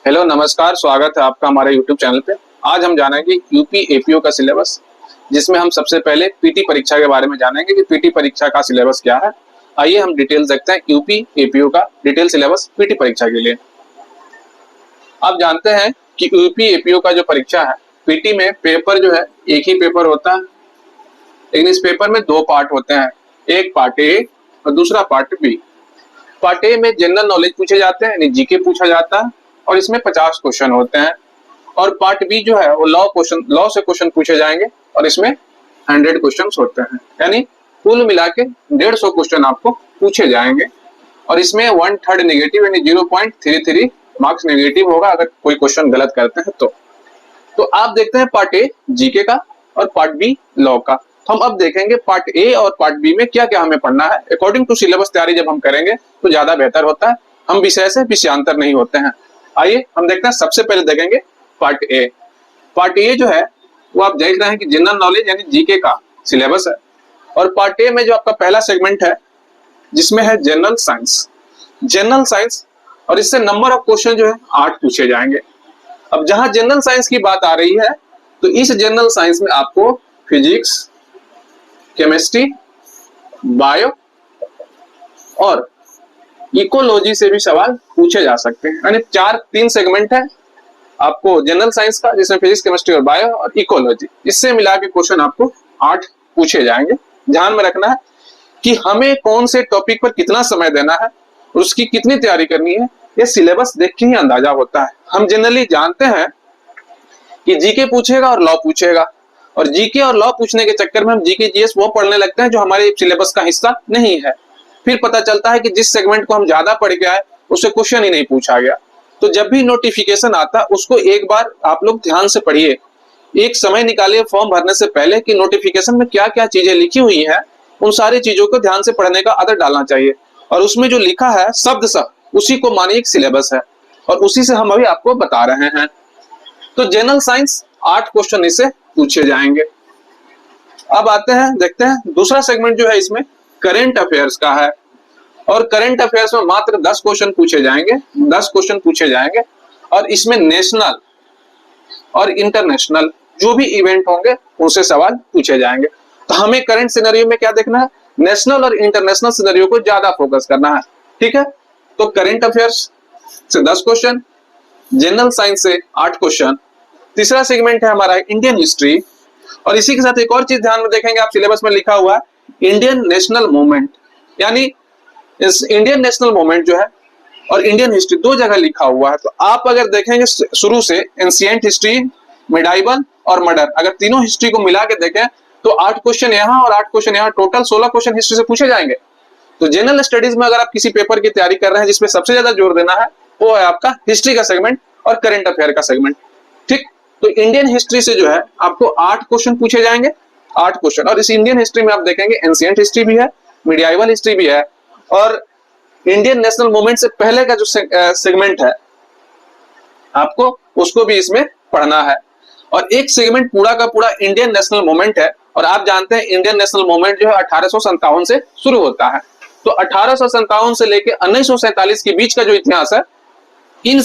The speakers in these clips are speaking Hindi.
हेलो नमस्कार, स्वागत है आपका हमारे यूट्यूब चैनल पे। आज हम जानेंगे यूपी एपीओ का सिलेबस, जिसमें हम सबसे पहले पीटी परीक्षा के बारे में जानेंगे कि पीटी परीक्षा का सिलेबस क्या है। आइए हम डिटेल देखते हैं यूपी एपीओ का डिटेल सिलेबस पीटी परीक्षा के लिए। आप जानते हैं कि यूपी एपीओ का जो परीक्षा है, पीटी में पेपर जो है एक ही पेपर होता है, लेकिन इस पेपर में दो पार्ट होते हैं, एक पार्ट ए और दूसरा पार्ट बी। पार्ट ए में जनरल नॉलेज पूछे जाते हैं, यानी जीके पूछा जाता है और इसमें 50 क्वेश्चन होते हैं। और पार्ट बी जो है वो लॉ से क्वेश्चन पूछे जाएंगे और इसमें 100 क्वेश्चन होते हैं, यानी कुल मिला के 150 क्वेश्चन आपको पूछे जाएंगे। और इसमें 1/3 नेगेटिव यानी 0.33 मार्क्स नेगेटिव होगा अगर कोई क्वेश्चन गलत करते हैं तो आप देखते हैं पार्ट ए जीके का और पार्ट बी लॉ का। तो हम अब देखेंगे पार्ट ए और पार्ट बी में क्या क्या हमें पढ़ना है। अकॉर्डिंग टू सिलेबस तैयारी जब हम करेंगे तो ज्यादा बेहतर होता है, हम विषय से विषयांतर नहीं होते हैं। आइए हम देखते हैं, सबसे पहले देखेंगे पार्ट ए। पार्ट ए जो है वो आप देख रहे हैं कि जनरल नॉलेज यानी जीके का सिलेबस है। और पार्ट ए में जो आपका पहला सेगमेंट है जिसमें है जनरल साइंस, और इससे नंबर ऑफ क्वेश्चन जो है 8 पूछे जाएंगे। अब जहां जनरल साइंस की बात आ रही है तो इस जनरल साइंस में आपको फिजिक्स, केमिस्ट्री, बायो और इकोलॉजी से भी सवाल पूछे जा सकते हैं। यानी 3 सेगमेंट है आपको जनरल साइंस का, जिसमें फिजिक्स, केमिस्ट्री और बायो और इकोलॉजी, इससे मिला के क्वेश्चन आपको 8 पूछे जाएंगे। ध्यान में रखना है कि हमें कौन से टॉपिक पर कितना समय देना है और उसकी कितनी तैयारी करनी है, ये सिलेबस देख के ही अंदाजा होता है। हम जनरली जानते हैं कि जीके पूछेगा और लॉ पूछेगा, और जीके और लॉ पूछने के चक्कर में हम जीके जीएस वो पढ़ने लगते हैं जो हमारे सिलेबस का हिस्सा नहीं है। फिर पता चलता है कि जिस सेगमेंट को हम ज्यादा पढ़ के आए उससे क्वेश्चन ही नहीं पूछा गया। तो जब भी नोटिफिकेशन आता उसको एक बार आप लोग ध्यान से पढ़िए, एक समय निकालिए फॉर्म भरने से पहले कि नोटिफिकेशन में क्या क्या चीजें लिखी हुई हैं, उन सारी चीजों को ध्यान से पढ़ने का आदत डालना चाहिए। और उसमें जो लिखा है शब्द उसी को मानिए एक सिलेबस है और उसी से हम अभी आपको बता रहे हैं। तो जनरल साइंस 8 क्वेश्चन इससे पूछे जाएंगे। अब आते हैं, देखते हैं दूसरा सेगमेंट जो है इसमें करंट अफेयर्स का है। और करंट अफेयर्स में मात्र 10 क्वेश्चन पूछे जाएंगे और इसमें नेशनल और इंटरनेशनल जो भी इवेंट होंगे उनसे सवाल पूछे जाएंगे। तो हमें करंट सिनेरियो में क्या देखना है, नेशनल और इंटरनेशनल सिनेरियो को ज्यादा फोकस करना है। ठीक है, तो करंट अफेयर्स से 10 क्वेश्चन, जनरल साइंस से 8 क्वेश्चन। तीसरा सेगमेंट है हमारा इंडियन हिस्ट्री, और इसी के साथ एक और चीज ध्यान में देखेंगे, आप सिलेबस में लिखा हुआ है इंडियन नेशनल मूवमेंट, यानी इस इंडियन नेशनल मूवमेंट जो है और इंडियन हिस्ट्री दो जगह लिखा हुआ है। तो आप अगर देखेंगे शुरू से एंशिएंट हिस्ट्री, मिडाइवल और मॉडर्न, अगर तीनों हिस्ट्री को मिला के देखें तो 8 क्वेश्चन यहाँ और 8 क्वेश्चन यहाँ, टोटल 16 क्वेश्चन हिस्ट्री से पूछे जाएंगे। तो जनरल स्टडीज में अगर आप किसी पेपर की तैयारी कर रहे हैं जिसमें सबसे ज्यादा जोर देना है वो है आपका हिस्ट्री का सेगमेंट और करंट अफेयर का सेगमेंट। ठीक, तो इंडियन हिस्ट्री से जो है आपको 8 क्वेश्चन पूछे जाएंगे, 8 क्वेश्चन। और इस इंडियन हिस्ट्री में आप देखेंगे एंशिएंट हिस्ट्री भी है, मिडियाइवल हिस्ट्री भी है, और इंडियन नेशनल मूवमेंट से पहले का जो सेगमेंट है आपको उसको भी इसमें पढ़ना है। और एक सेगमेंट पूरा का पूरा इंडियन नेशनल मूवमेंट है, और आप जानते हैं इंडियन नेशनल मूवमेंट जो है 1857 से शुरू होता है। तो 1857 से लेकर 1947 के बीच का जो इतिहास है, इन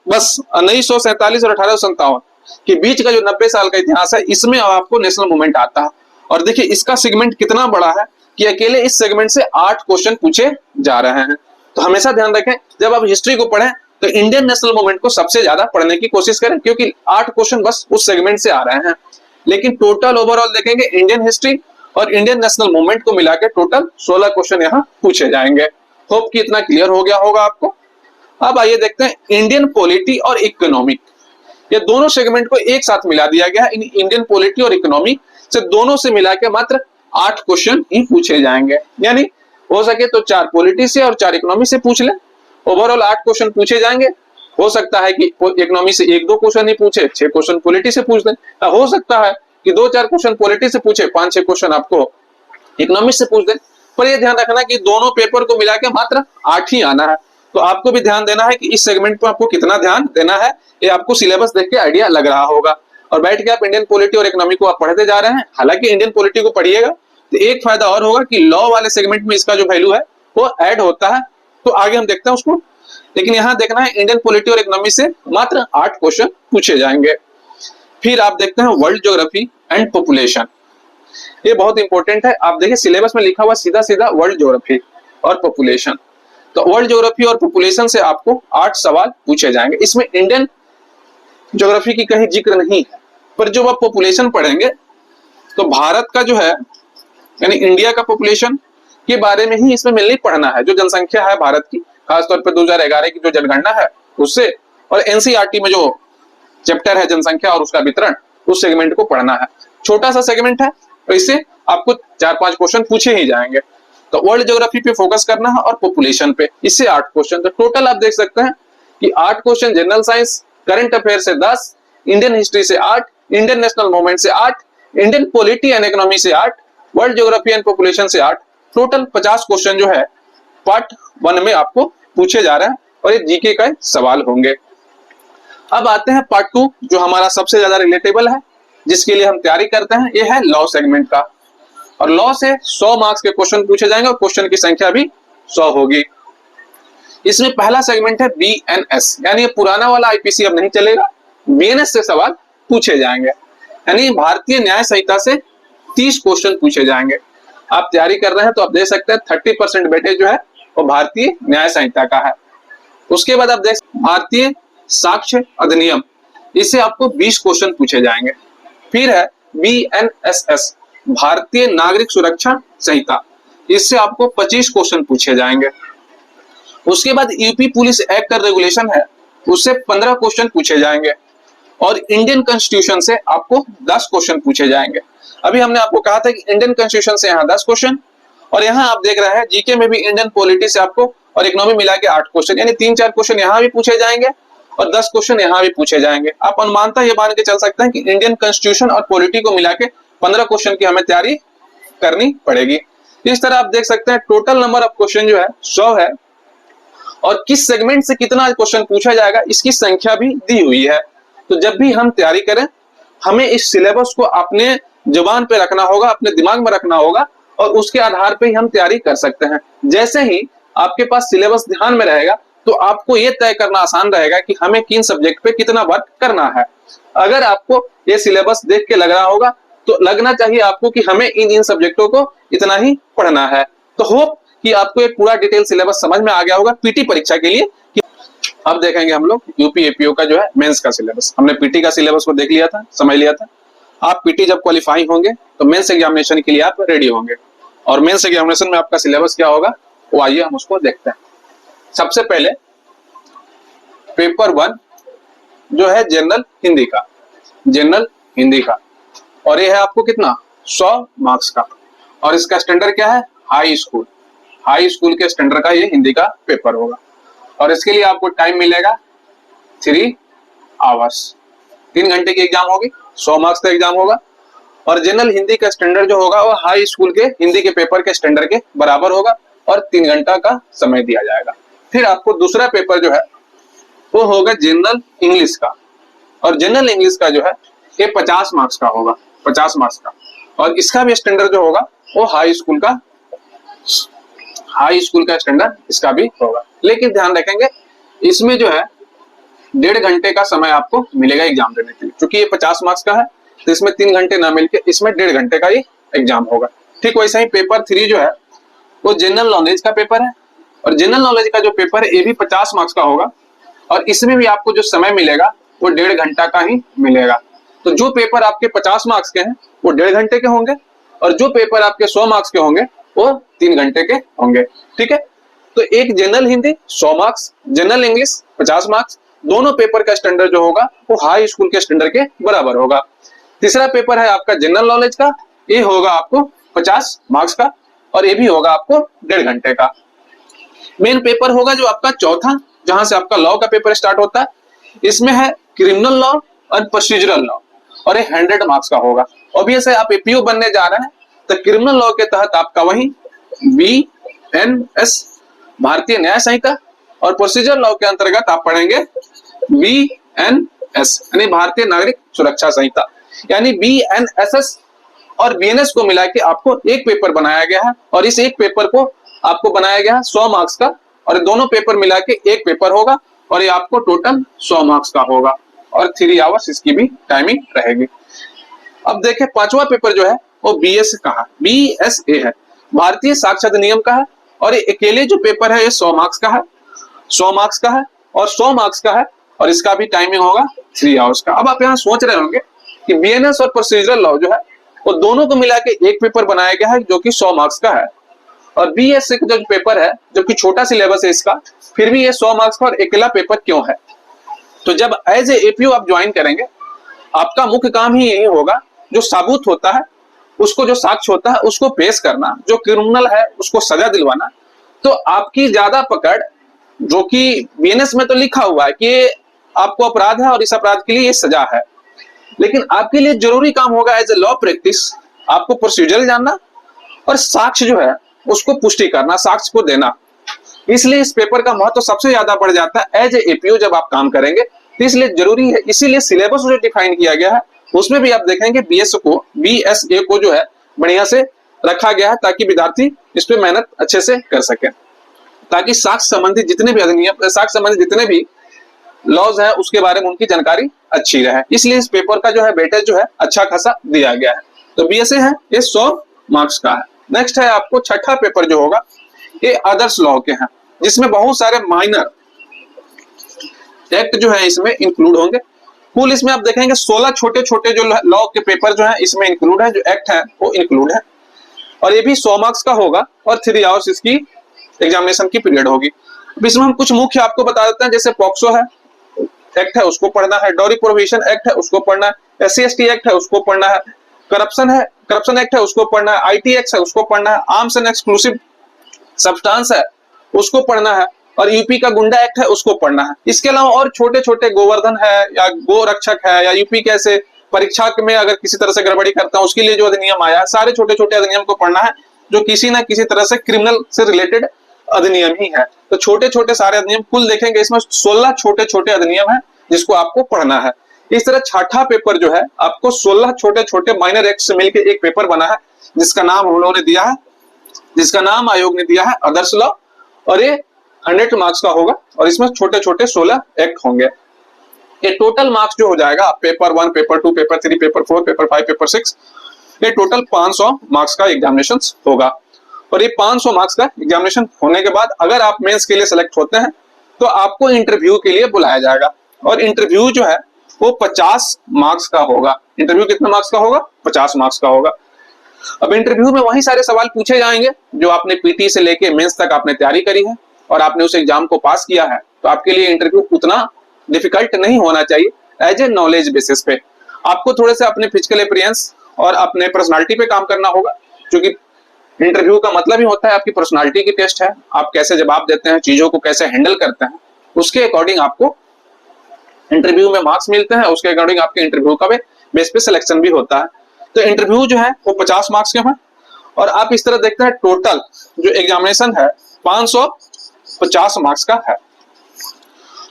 बस 1947 और 1857 के बीच का जो 90 साल का इतिहास है, इसमें आपको नेशनल मूवमेंट आता है। और देखिए इसका सेगमेंट कितना बड़ा है कि अकेले इस सेगमेंट से 8 क्वेश्चन पूछे जा रहे हैं। तो हमेशा ध्यान रखें जब आप हिस्ट्री को पढ़ें तो इंडियन नेशनल मूवमेंट को सबसे ज्यादा पढ़ने की कोशिश करें, क्योंकि 8 क्वेश्चन बस उस सेगमेंट से आ रहे हैं। लेकिन टोटल ओवरऑल देखेंगे इंडियन हिस्ट्री और इंडियन नेशनल मूवमेंट को मिला के टोटल 16 क्वेश्चन यहाँ पूछे जाएंगे। होप कि इतना क्लियर हो गया होगा आपको। अब आइए देखते हैं इंडियन पॉलिटी और इकोनॉमिक, ये दोनों सेगमेंट को एक साथ मिला दिया गया है। इंडियन पॉलिटी और इकोनॉमिक से दोनों से मिला के मात्र 8 क्वेश्चन ही पूछे जाएंगे, यानी हो सके तो 4 पॉलिटी से और 4 इकोनॉमी से पूछ ले। ओवरऑल 8 क्वेश्चन पूछे जाएंगे। हो सकता है कि इकोनॉमी से 1-2 क्वेश्चन ही पूछे, 6 क्वेश्चन पॉलिटी से पूछ लें। हो सकता है कि 2-4 क्वेश्चन पॉलिटी से पूछे, 5-6 क्वेश्चन आपको इकोनॉमी से पूछ दें। पर यह ध्यान रखना कि दोनों पेपर को मिला के मात्र 8 ही आना है। तो आपको भी ध्यान देना है कि इस सेगमेंट पर आपको कितना ध्यान देना है, ये आपको सिलेबस देख के आइडिया लग रहा होगा। और बैठ के आप इंडियन पॉलिटी और इकोनॉमी को आप पढ़ते जा रहे हैं। हालांकि इंडियन पॉलिटी को पढ़िएगा तो एक फायदा और होगा कि लॉ वाले सेगमेंट में इसका जो वैल्यू है वो ऐड होता है। तो आगे हम देखते हैं उसको लेकिन यहाँ देखना है इंडियन पॉलिटी और इकोनॉमी से मात्र 8 क्वेश्चन पूछे जाएंगे। फिर आप देखते हैं वर्ल्ड ज्योग्राफी एंड पॉपुलेशन, ये बहुत इंपॉर्टेंट है। आप देखिए सिलेबस में लिखा हुआ सीधा सीधा वर्ल्ड ज्योग्राफी और पॉपुलेशन, तो वर्ल्ड ज्योग्राफी और पॉपुलेशन से आपको 8 सवाल पूछे जाएंगे। इसमें इंडियन ज्योग्राफी की कहीं जिक्र नहीं है, पर जब आप पॉपुलेशन पढ़ेंगे तो भारत का जो है यानी इंडिया का पॉपुलेशन के बारे में ही इसमें मेनली पढ़ना है। जो जनसंख्या है भारत की, खासतौर पर 2011 की जो जनगणना है उससे, और एनसीईआरटी में जो चैप्टर है जनसंख्या और उसका वितरण, उस सेगमेंट को पढ़ना है। छोटा सा सेगमेंट है तो इससे आपको 4-5 क्वेश्चन पूछे ही जाएंगे। तो वर्ल्ड ज्योग्राफी पे फोकस करना है और पॉपुलेशन पे, इससे 8 क्वेश्चन। तो टोटल आप देख सकते हैं कि 8 question general science, current affair से 10, इंडियन हिस्ट्री से 8, इंडियन नेशनल मूवमेंट से 8, इंडियन पॉलिटी एंड इकोनॉमी से 8, वर्ल्ड ज्योग्राफी एंड पॉपुलेशन से 8, टोटल 50 क्वेश्चन जो है पार्ट 1 में आपको पूछे जा रहे हैं और ये जीके का सवाल होंगे। अब आते हैं पार्ट 2 जो हमारा सबसे ज्यादा रिलेटेबल है, जिसके लिए हम तैयारी करते हैं, ये है लॉ सेगमेंट का। और लॉ से 100 मार्क्स के क्वेश्चन पूछे जाएंगे और क्वेश्चन की संख्या भी 100 होगी। इसमें पहला सेगमेंट है बीएनएस, यानी ये पुराना वाला आईपीसी अब नहीं चलेगा, बीएनएस से सवाल पूछे जाएंगे, यानी भारतीय न्याय संहिता से 30 क्वेश्चन पूछे जाएंगे। आप तैयारी कर रहे हैं तो आप देख सकते हैं 30% वेटेज जो है वो भारतीय न्याय संहिता का है। उसके बाद आप देख भारतीय साक्ष्य अधिनियम, इससे आपको 20 क्वेश्चन पूछे जाएंगे। फिर है बीएनएसएस, भारतीय नागरिक सुरक्षा संहिता, इससे आपको 25 क्वेश्चन पूछे जाएंगे। उसके बाद यूपी पुलिस एक्ट का रेगुलेशन है, उससे 15 क्वेश्चन पूछे जाएंगे। और इंडियन कॉन्स्टिट्यूशन से आपको 10 क्वेश्चन पूछे जाएंगे। अभी हमने आपको कहा था कि इंडियन कॉन्स्टिट्यूशन से यहाँ 10 क्वेश्चन, और यहाँ आप देख रहे हैं जीके में भी इंडियन पॉलिटी से आपको और इकोनॉमी मिला के 8 क्वेश्चन, यानी 3-4 क्वेश्चन यहाँ भी पूछे जाएंगे और 10 क्वेश्चन यहाँ भी पूछे जाएंगे। आप अनुमानतः ये मान के चल सकते हैं कि इंडियन कॉन्स्टिट्यूशन और पॉलिटी को मिला के 15 क्वेश्चन की हमें तैयारी करनी पड़ेगी। इस तरह आप देख सकते हैं टोटल नंबर ऑफ क्वेश्चन जो है 100 है, और किस सेगमेंट से कितना क्वेश्चन पूछा जाएगा इसकी संख्या भी दी हुई है। तो जब भी हम तैयारी करें हमें इस सिलेबस को अपने जुबान पे रखना होगा, अपने दिमाग में रखना होगा, और उसके आधार पे ही हम तैयारी कर सकते हैं। जैसे ही आपके पास सिलेबस ध्यान में रहेगा तो आपको ये तय करना आसान रहेगा कि हमें किन सब्जेक्ट पे कितना वर्क करना है। अगर आपको ये सिलेबस देख के लग रहा होगा तो लगना चाहिए आपको कि हमें इन सब्जेक्टों को इतना ही पढ़ना है। तो होप कि आपको एक पूरा डिटेल सिलेबस समझ में आ गया होगा पीटी परीक्षा के लिए। अब देखेंगे हम लोग यूपी एपीओ का जो है मेंस का सिलेबस। हमने पीटी का सिलेबस को देख लिया था, समझ लिया था। आप पीटी जब क्वालिफाई होंगे तो मेंस एग्जामिनेशन के लिए आप रेडी होंगे, और मेंस एग्जामिनेशन में आपका सिलेबस क्या होगा वो आइए हम उसको देखते हैं। सबसे पहले पेपर 1 जो है जनरल हिंदी का, जनरल हिंदी का, और ये है आपको कितना 100 मार्क्स का, और इसका स्टैंडर्ड क्या है हाई स्कूल, हाई स्कूल के स्टैंडर्ड का ये हिंदी का पेपर होगा। और इसके लिए आपको टाइम मिलेगा 3 आवर्स, 3 घंटे की एग्जाम होगी, 100 मार्क्स का एग्जाम होगा। और जनरल हिंदी का स्टैंडर्ड जो होगा वो हाई स्कूल के हिंदी के पेपर के स्टैंडर्ड के बराबर होगा, और 3 घंटा का समय दिया जाएगा। फिर आपको दूसरा पेपर जो है वो होगा जनरल इंग्लिश का, और जनरल इंग्लिश का जो है ये 50 मार्क्स का होगा, 50 मार्क्स का, और इसका भी स्टैंडर्ड जो होगा वो हाई स्कूल का स्टैंडर्ड इसका भी होगा। लेकिन ध्यान रखेंगे इसमें जो है 1.5 घंटे का समय आपको मिलेगा एग्जाम देने के लिए, क्योंकि ये 50 मार्क्स का है तो इसमें 3 घंटे ना मिलके इसमें 1.5 घंटे का ही एग्जाम होगा। ठीक वैसे ही पेपर 3 जो है वो जनरल नॉलेज का पेपर है, और जनरल नॉलेज का जो पेपर है ये भी 50 मार्क्स का होगा, और इसमें भी आपको जो समय मिलेगा वो 1.5 घंटा का ही मिलेगा। तो जो पेपर आपके 50 मार्क्स के हैं वो 1.5 घंटे के होंगे, और जो पेपर आपके 100 मार्क्स के होंगे वो 3 घंटे के होंगे। ठीक है, तो एक general Hindi 100 marks, general English 50 marks, दोनों पेपर का स्टैंडर्ड जो होगा वो हाई स्कूल के स्टैंडर्ड के बराबर होगा। तीसरा पेपर है आपका जनरल नॉलेज का, ये होगा आपको 50 मार्क्स का, और ये भी होगा आपको 1.5 घंटे का। मेन पेपर होगा जो आपका चौथा, जहां से आपका लॉ का पेपर स्टार्ट होता है, इसमें है क्रिमिनल लॉ और प्रोसीजरल लॉ, और ये 100 मार्क्स का होगा। ऑब्वियस है आप एपीओ बनने जा रहे हैं तो क्रिमिनल लॉ के तहत आपका वही बीएनएस भारतीय न्याय संहिता, और प्रोसीजर लॉ के अंतर्गत आप पढ़ेंगे बीएनएस यानी भारतीय नागरिक सुरक्षा संहिता। यानी बीएनएसएस और बीएनएस को मिला के आपको एक पेपर बनाया गया है, और इस एक पेपर को आपको बनाया गया है 100 मार्क्स का, और दोनों पेपर मिला के एक पेपर होगा और ये आपको टोटल 100 मार्क्स का होगा और 3 आवर्स इसकी भी टाइमिंग रहेगी। अब देखें पांचवा पेपर जो है वो बीएस का है, बीएसए है, भारतीय साक्ष्य अधिनियम का है और ये अकेले जो पेपर है ये 100 मार्क्स का है, 100 मार्क्स का है और 100 मार्क्स का है और इसका भी टाइमिंग होगा 3 आवर्स का। अब आप यहाँ सोच रहे होंगे कि बीएनएस और प्रोसीजरल लॉ जो है वो दोनों को मिला के एक पेपर बनाया गया है जो कि 100 मार्क्स का है और बीएससी का जो पेपर है जो कि छोटा सिलेबस है इसका, फिर भी ये 100 मार्क्स का और अकेला पेपर क्यों है? तो जब एज ए एपीयू आप ज्वाइन करेंगे आपका मुख्य काम ही यही होगा, जो साबुत होता है उसको, जो साक्ष्य होता है उसको पेश करना, जो क्रिमिनल है उसको सजा दिलवाना। तो आपकी ज्यादा पकड़, जो कि बीएनएस में तो लिखा हुआ है कि आपको अपराध है और इस अपराध के लिए ये सजा है, लेकिन आपके लिए जरूरी काम होगा एज ए लॉ प्रैक्टिस आपको प्रोसीजर जानना और साक्ष्य जो है उसको पुष्टि करना, साक्ष्य को देना। इसलिए इस पेपर का महत्व सबसे ज्यादा बढ़ जाता है एज ए एपीयू जब आप काम करेंगे, तो इसलिए जरूरी है। इसीलिए सिलेबस जो डिफाइन किया गया है उसमें भी आप देखेंगे बीएसए को जो है बढ़िया से रखा गया है ताकि विद्यार्थी इस पे मेहनत अच्छे से कर सके, ताकि साक्ष्य संबंधी जितने भी अधिनियम, साक्ष्य संबंधी जितने भी लॉज है उसके बारे में उनकी जानकारी अच्छी रहे। इसलिए इस पेपर का जो है वेटेज जो है अच्छा खासा दिया गया है। तो बीएसए है ये 100 मार्क्स का है। नेक्स्ट है आपको छठा पेपर जो होगा ये अदर्स लॉ के हैं, जिसमें बहुत सारे माइनर एक्ट जो है इसमें इंक्लूड होंगे। कुल इसमें आप देखेंगे 16 छोटे छोटे जो लॉ के पेपर जो है इसमें इंक्लूड है, जो एक्ट है वो इंक्लूड है और ये भी 100 मार्क्स का होगा और 3 आवर्स इसकी एग्जामिनेशन की पीरियड होगी। इसमें हम कुछ मुख्य आपको बता देते हैं, जैसे पॉक्सो है एक्ट है उसको पढ़ना है, डॉरी प्रोहिबिशन एक्ट है उसको पढ़ना है, SC/ST एक्ट है उसको पढ़ना है, करप्शन एक्ट है उसको पढ़ना है, IT एक्ट है उसको पढ़ना है, आर्म्स एंड एक्सक्लूसिव सब्सटेंस है उसको पढ़ना है और यूपी का गुंडा एक्ट है उसको पढ़ना है। इसके अलावा और छोटे छोटे गोवर्धन है या गो रक्षक है या यूपी कैसे परीक्षा में अगर किसी तरह से गड़बड़ी करता है उसके लिए जो अधिनियम आया है, सारे छोटे छोटे अधिनियम को पढ़ना है जो किसी ना किसी तरह से क्रिमिनल से रिलेटेड अधिनियम ही है। तो छोटे छोटे सारे अधिनियम कुल देखेंगे इसमें 16 छोटे छोटे अधिनियम है जिसको आपको पढ़ना है। इस तरह छठा पेपर जो है आपको 16 छोटे छोटे माइनर एक्ट से मिलकर एक पेपर बना है जिसका नाम हम लोगों ने दिया है, जिसका नाम आयोग ने दिया है अदर्स लॉ, और ये 100 मार्क्स का होगा और इसमें छोटे छोटे 16 एक्ट होंगे। ये टोटल मार्क्स जो हो जाएगा paper 1, paper 2, paper 3, paper 4, paper 5, paper 6, ये टोटल 500 मार्क्स का एग्जामिनेशन होगा। और ये 500 मार्क्स का एग्जामिनेशन होने के बाद अगर आप मेंस के लिए सेलेक्ट होते हैं तो आपको इंटरव्यू के लिए बुलाया जाएगा और इंटरव्यू जो है वो 50 मार्क्स का होगा। इंटरव्यू कितना मार्क्स का होगा? 50 मार्क्स का होगा। अब इंटरव्यू में वही सारे सवाल पूछे जाएंगे जो आपने पीटी से लेके मेंस तक आपने तैयारी करी है और आपने उस एग्जाम को पास किया है, तो आपके लिए इंटरव्यू उतना डिफिकल्ट नहीं होना चाहिए। एज ए नॉलेज बेसिस पे आपको थोड़े से अपने फिजिकल अपीयरेंस और अपने पर्सनालिटी पे काम करना होगा, क्योंकि इंटरव्यू का मतलब ही होता है आपकी पर्सनालिटी की टेस्ट है। आप कैसे जवाब देते हैं, चीजों को कैसे हैंडल करते हैं, उसके अकॉर्डिंग आपको इंटरव्यू में मार्क्स मिलते हैं, उसके अकॉर्डिंग आपके इंटरव्यू का बेस पे सिलेक्शन भी होता है। तो इंटरव्यू जो है वो 50 मार्क्स के हैं और आप इस तरह देखते हैं टोटल जो एग्जामिनेशन है 550 मार्क्स का है।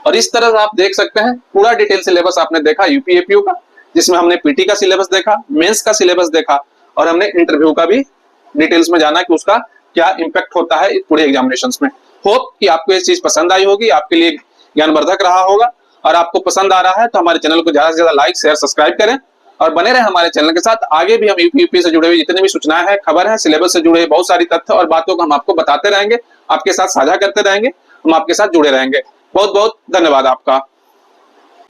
और इस तरह से आप देख सकते हैं पूरा डिटेल सिलेबस आपने देखा यूपी एपीयू का, जिसमें हमने पीटी का सिलेबस देखा, मेंस का सिलेबस देखा और हमने इंटरव्यू का भी डिटेल्स में जाना कि उसका क्या इंपैक्ट होता है पूरे एग्जामिनेशंस में। होप कि आपको ये चीज पसंद आई होगी, आपके लिए ज्ञानवर्धक रहा होगा। और आपको पसंद आ रहा है तो हमारे चैनल को ज्यादा से ज्यादा लाइक, शेयर, सब्सक्राइब करें और बने रहे हमारे चैनल के साथ। आगे भी हम यूपी से जुड़े हुए जितने भी सूचनाएं हैं, खबर है, सिलेबस से जुड़े बहुत सारी तथ्य और बातों को हम आपको बताते रहेंगे, आपके साथ साझा करते रहेंगे, हम आपके साथ जुड़े रहेंगे। बहुत बहुत धन्यवाद आपका।